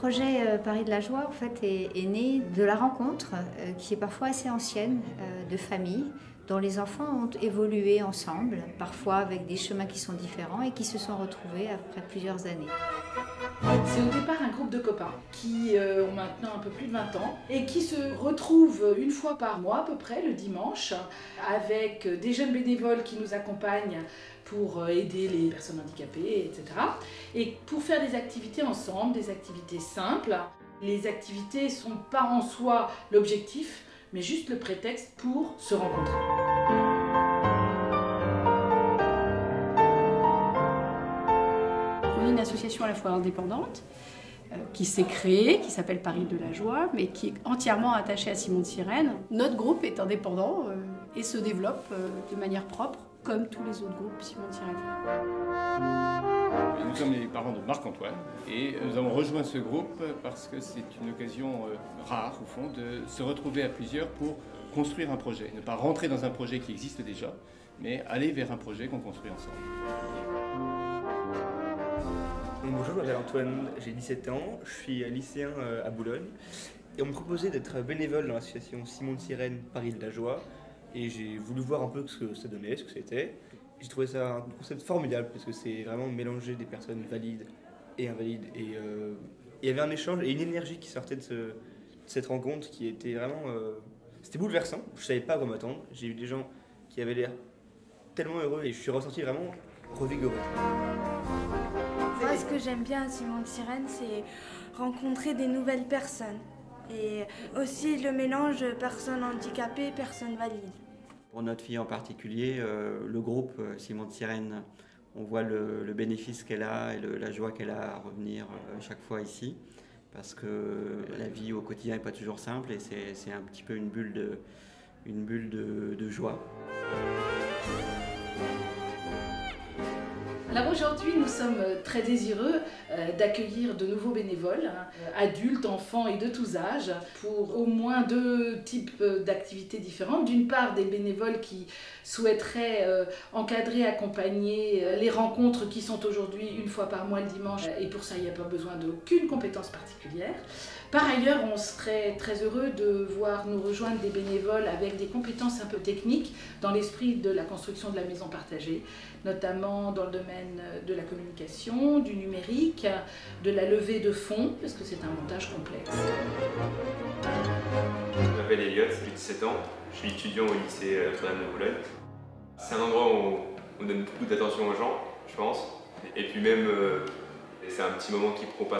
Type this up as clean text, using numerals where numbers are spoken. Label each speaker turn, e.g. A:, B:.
A: projet Paris de la Joie en fait, est né de la rencontre qui est parfois assez ancienne de familles dont les enfants ont évolué ensemble, parfois avec des chemins qui sont différents et qui se sont retrouvés après plusieurs années.
B: C'est au départ un groupe de copains qui ont maintenant un peu plus de 20 ans et qui se retrouvent une fois par mois à peu près, le dimanche, avec des jeunes bénévoles qui nous accompagnent pour aider les personnes handicapées, etc. Et pour faire des activités ensemble, des activités simples. Les activités ne sont pas en soi l'objectif, mais juste le prétexte pour se rencontrer.
C: On est une association à la fois indépendante, qui s'est créée, qui s'appelle Paris de la Joie, mais qui est entièrement attachée à Simon de Sirène. Notre groupe est indépendant et se développe de manière propre, comme tous les autres groupes Simon de Sirène.
D: Nous sommes les parents de Marc-Antoine et nous avons rejoint ce groupe parce que c'est une occasion rare, au fond, de se retrouver à plusieurs pour construire un projet. Ne pas rentrer dans un projet qui existe déjà, mais aller vers un projet qu'on construit ensemble.
E: Bonjour, je m'appelle Antoine, j'ai 17 ans, je suis lycéen à Boulogne et on me proposait d'être bénévole dans l'association Simon de Sirène Paris de la Joie et j'ai voulu voir un peu ce que ça donnait, ce que c'était. J'ai trouvé ça un concept formidable parce que c'est vraiment mélanger des personnes valides et invalides et il y avait un échange et une énergie qui sortait de cette rencontre qui était vraiment... C'était bouleversant, je savais pas à quoi m'attendre, j'ai eu des gens qui avaient l'air tellement heureux et je suis ressorti vraiment revigoré.
F: Moi, ce que j'aime bien à Simon de Sirène, c'est rencontrer des nouvelles personnes et aussi le mélange personnes handicapées et personnes valides.
G: Pour notre fille en particulier, le groupe Simon de Sirène, on voit le bénéfice qu'elle a et la joie qu'elle a à revenir chaque fois ici, parce que la vie au quotidien n'est pas toujours simple et c'est un petit peu une bulle de joie.
B: Alors aujourd'hui, nous sommes très désireux d'accueillir de nouveaux bénévoles, adultes, enfants et de tous âges, pour au moins 2 types d'activités différentes. D'une part, des bénévoles qui souhaiteraient encadrer, accompagner les rencontres qui sont aujourd'hui une fois par mois le dimanche, et pour ça, il n'y a pas besoin d'aucune compétence particulière. Par ailleurs, on serait très heureux de voir nous rejoindre des bénévoles avec des compétences un peu techniques dans l'esprit de la construction de la maison partagée, notamment dans le domaine de la communication, du numérique, de la levée de fonds, parce que c'est un montage complexe.
H: Je m'appelle Elliot, j'ai 17 ans, je suis étudiant au lycée Notre-Dame de Boulogne. C'est un endroit où on donne beaucoup d'attention aux gens, je pense, et puis même c'est un petit moment qui prend pas